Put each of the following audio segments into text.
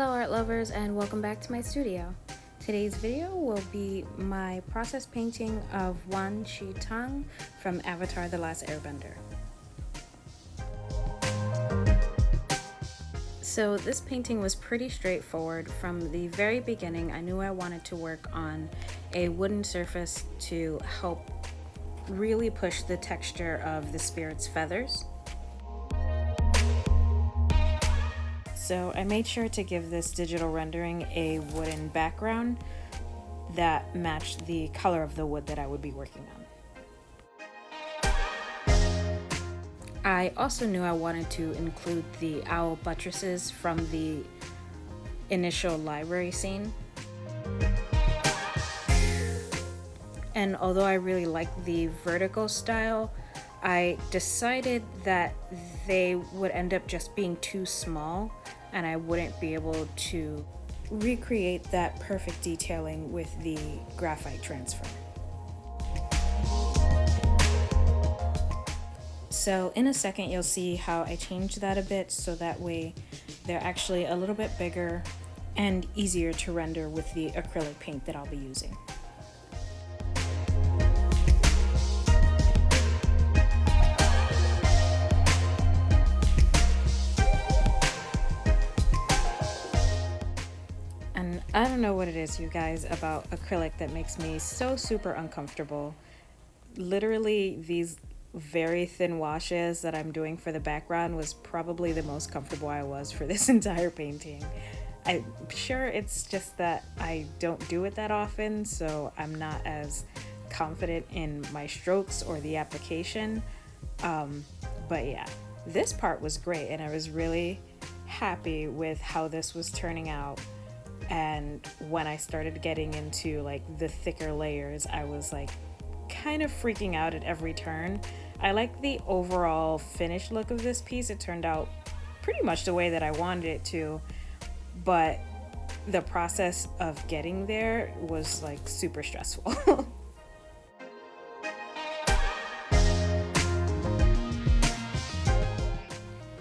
Hello art lovers and welcome back to my studio. Today's video will be my process painting of ゚ SHI TONG from Avatar: The Last Airbender. So this painting was pretty straightforward. From the very beginning, I knew I wanted to work on a wooden surface to help really push the texture of the spirit's feathers. So I made sure to give this digital rendering a wooden background that matched the color of the wood that I would be working on. I also knew I wanted to include the owl buttresses from the initial library scene. And although I really like the vertical style, I decided that they would end up just being too small and I wouldn't be able to recreate that perfect detailing with the graphite transfer. So in a second you'll see how I changed that a bit so that way they're actually a little bit bigger and easier to render with the acrylic paint that I'll be using. And I don't know what it is, you guys, about acrylic that makes me so super uncomfortable. Literally, these very thin washes that I'm doing for the background was probably the most comfortable I was for this entire painting. I'm sure it's just that I don't do it that often, so I'm not as confident in my strokes or the application. But yeah, this part was great and I was really happy with how this was turning out. And when I started getting into like the thicker layers, I was like kind of freaking out at every turn. I like the overall finished look of this piece. It turned out pretty much the way that I wanted it to, but the process of getting there was like super stressful.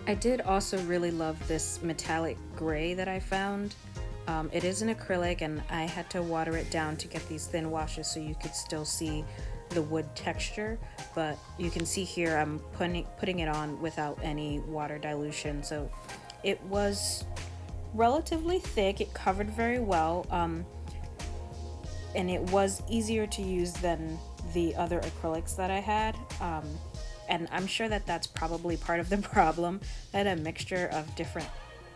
I did also really love this metallic gray that I found. It is an acrylic and I had to water it down to get these thin washes so you could still see the wood texture, but you can see here I'm putting it on without any water dilution, so it was relatively thick. It covered very well, and it was easier to use than the other acrylics that I had, and I'm sure that that's probably part of the problem. I had a mixture of different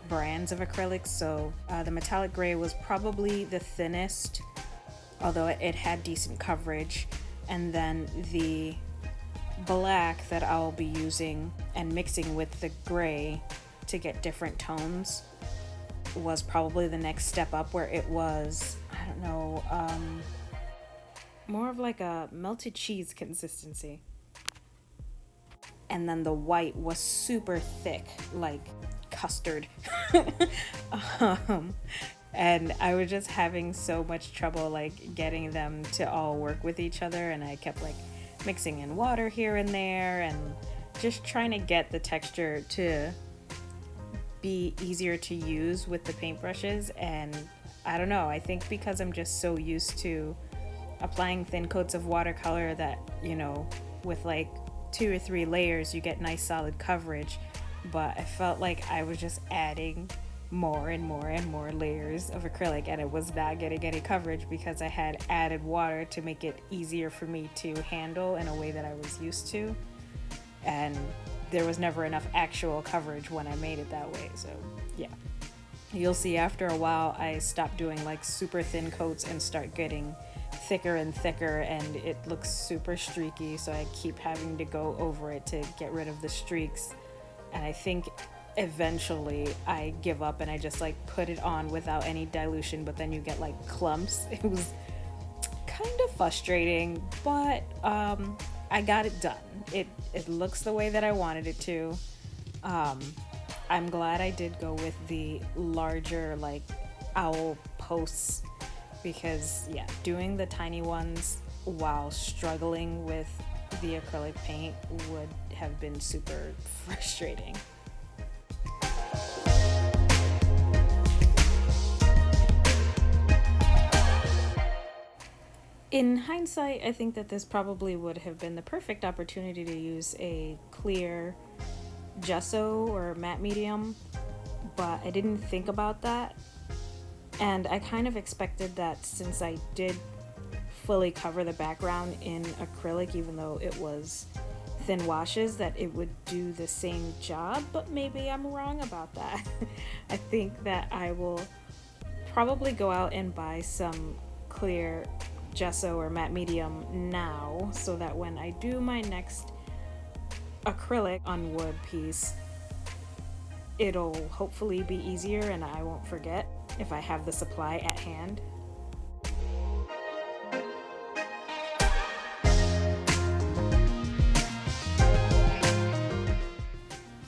brands of acrylics, so the metallic gray was probably the thinnest, although it had decent coverage, and then the black that I'll be using and mixing with the gray to get different tones was probably the next step up, where it was, I don't know, more of like a melted cheese consistency. And then the white was super thick, like custard. And I was just having so much trouble like getting them to all work with each other, and I kept like mixing in water here and there and just trying to get the texture to be easier to use with the paintbrushes. And I don't know, I think because I'm just so used to applying thin coats of watercolor that, you know, with like 2 or 3 layers you get nice solid coverage, but I felt like I was just adding more and more and more layers of acrylic and it was not getting any coverage because I had added water to make it easier for me to handle in a way that I was used to, and there was never enough actual coverage when I made it that way. So yeah, you'll see after a while I stopped doing like super thin coats and start getting thicker and thicker, and it looks super streaky, so I keep having to go over it to get rid of the streaks. And I think eventually I give up and I just like put it on without any dilution, but then you get like clumps. It was kind of frustrating, but I got it done. It looks the way that I wanted it to. I'm glad I did go with the larger like owl posts, because yeah, doing the tiny ones while struggling with the acrylic paint would have been super frustrating. In hindsight, I think that this probably would have been the perfect opportunity to use a clear gesso or matte medium, but I didn't think about that. And I kind of expected that since I did fully cover the background in acrylic, even though it was thin washes, that it would do the same job, but maybe I'm wrong about that. I think that I will probably go out and buy some clear gesso or matte medium now, so that when I do my next acrylic on wood piece, it'll hopefully be easier and I won't forget if I have the supply at hand.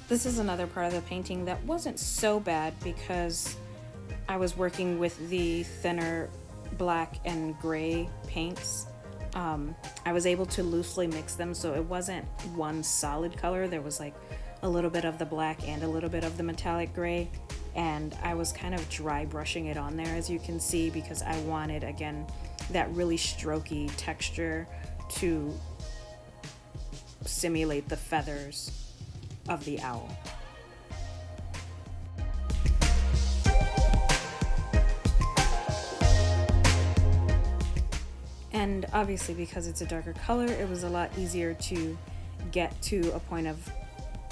This is another part of the painting that wasn't so bad because I was working with the thinner black and gray paints. I was able to loosely mix them, so it wasn't one solid color. There was like a little bit of the black and a little bit of the metallic gray, and I was kind of dry brushing it on there, as you can see, because I wanted, again, that really strokey texture to simulate the feathers of the owl. And obviously, because it's a darker color, it was a lot easier to get to a point of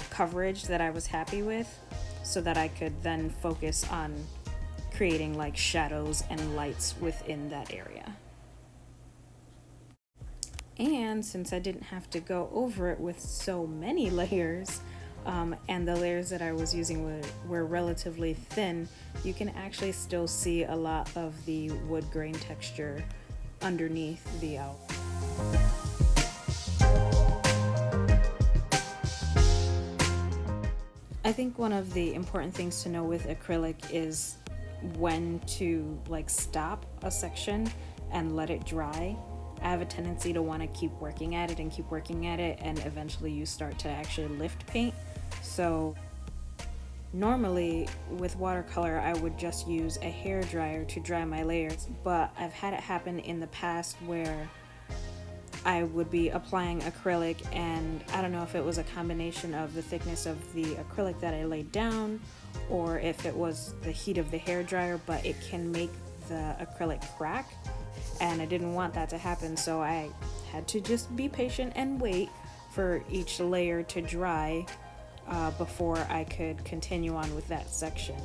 coverage that I was happy with, so that I could then focus on creating like shadows and lights within that area. And since I didn't have to go over it with so many layers, and the layers that I was using were relatively thin, you can actually still see a lot of the wood grain texture underneath the owl. I think one of the important things to know with acrylic is when to like stop a section and let it dry. I have a tendency to want to keep working at it and keep working at it, and eventually you start to actually lift paint. So normally with watercolor I would just use a hair dryer to dry my layers, but I've had it happen in the past where I would be applying acrylic, and I don't know if it was a combination of the thickness of the acrylic that I laid down or if it was the heat of the hair dryer, but it can make the acrylic crack, and I didn't want that to happen, so I had to just be patient and wait for each layer to dry before I could continue on with that section.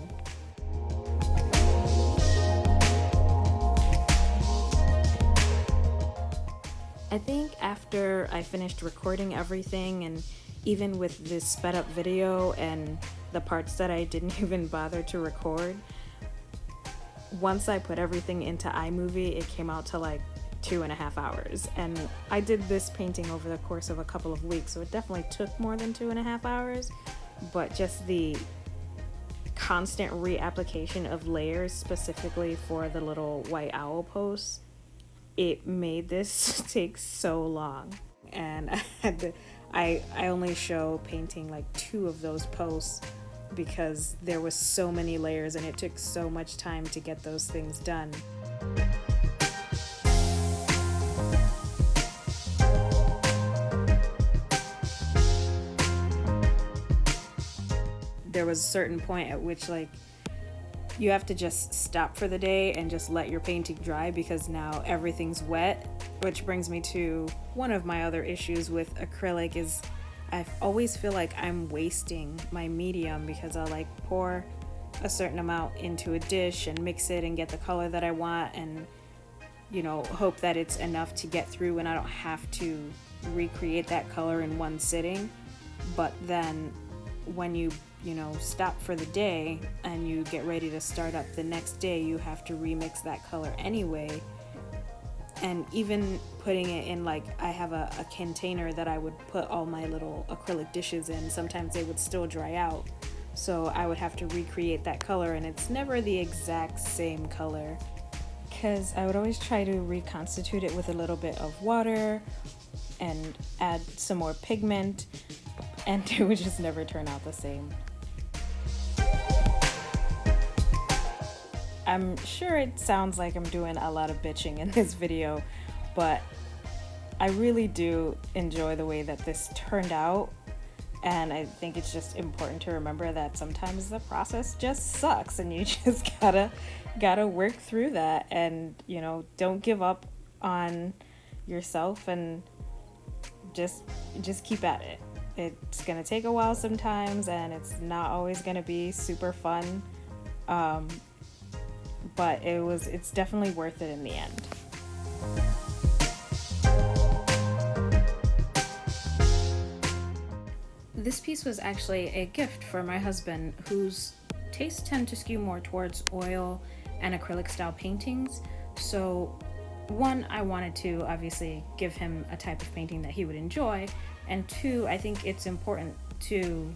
I think after I finished recording everything, and even with this sped up video and the parts that I didn't even bother to record, once I put everything into iMovie, it came out to like 2.5 hours. And I did this painting over the course of a couple of weeks, so it definitely took more than 2.5 hours, but just the constant reapplication of layers specifically for the little white owl posts, it made this take so long. And I only show painting like 2 of those posts because there was so many layers and it took so much time to get those things done. There was a certain point at which like you have to just stop for the day and just let your painting dry, because now everything's wet. Which brings me to one of my other issues with acrylic is I always feel like I'm wasting my medium, because I'll like pour a certain amount into a dish and mix it and get the color that I want, and you know, hope that it's enough to get through and I don't have to recreate that color in one sitting. But then when you stop for the day and you get ready to start up the next day, you have to remix that color anyway. And even putting it in, like, I have a container that I would put all my little acrylic dishes in, sometimes they would still dry out, so I would have to recreate that color, and it's never the exact same color, because I would always try to reconstitute it with a little bit of water and add some more pigment, and it would just never turn out the same. I'm sure it sounds like I'm doing a lot of bitching in this video, but I really do enjoy the way that this turned out. And I think it's just important to remember that sometimes the process just sucks and you just gotta work through that, and don't give up on yourself, and just keep at it. It's gonna take a while sometimes, and it's not always gonna be super fun, but it's definitely worth it in the end. This piece was actually a gift for my husband, whose tastes tend to skew more towards oil and acrylic style paintings. So one, I wanted to obviously give him a type of painting that he would enjoy, and two, I think it's important to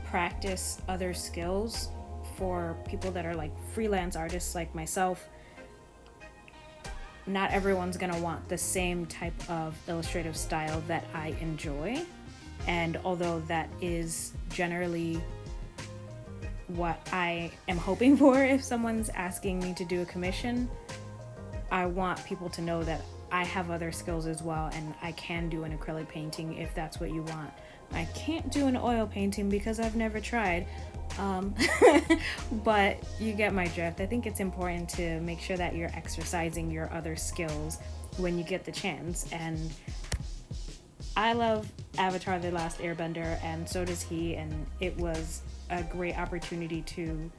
practice other skills for people that are like freelance artists like myself. Not everyone's gonna want the same type of illustrative style that I enjoy. And although that is generally what I am hoping for if someone's asking me to do a commission, I want people to know that I have other skills as well, and I can do an acrylic painting if that's what you want. I can't do an oil painting because I've never tried, but you get my drift. I think it's important to make sure that you're exercising your other skills when you get the chance, and I love Avatar: The Last Airbender, and so does he, and it was a great opportunity to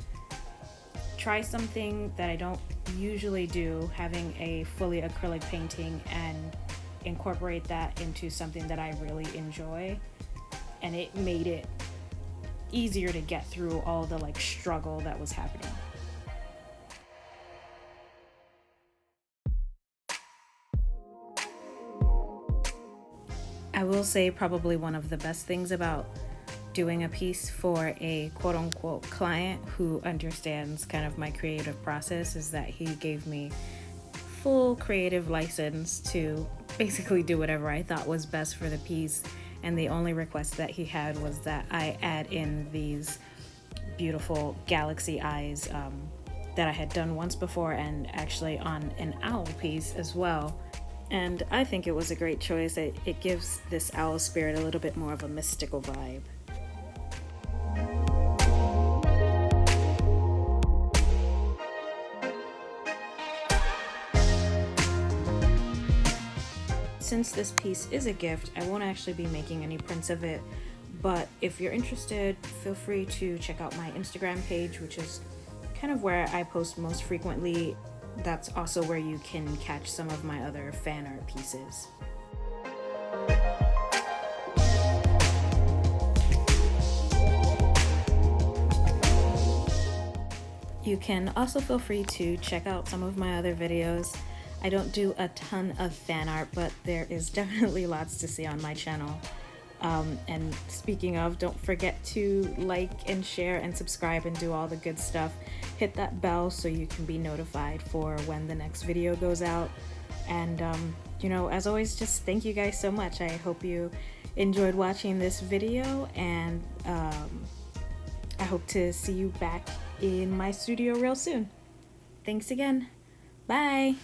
try something that I don't usually do, having a fully acrylic painting, and incorporate that into something that I really enjoy, and it made it easier to get through all the struggle that was happening. I will say probably one of the best things about doing a piece for a quote-unquote client who understands kind of my creative process is that he gave me full creative license to basically do whatever I thought was best for the piece, and the only request that he had was that I add in these beautiful galaxy eyes that I had done once before, and actually on an owl piece as well. And I think it was a great choice. It gives this owl spirit a little bit more of a mystical vibe. Since this piece is a gift, I won't actually be making any prints of it, but if you're interested, feel free to check out my Instagram page, which is kind of where I post most frequently. That's also where you can catch some of my other fan art pieces. You can also feel free to check out some of my other videos. I don't do a ton of fan art, but there is definitely lots to see on my channel. And speaking of, don't forget to like and share and subscribe and do all the good stuff. Hit that bell so you can be notified for when the next video goes out. And as always, just thank you guys so much. I hope you enjoyed watching this video, and I hope to see you back in my studio real soon. Thanks again. Bye.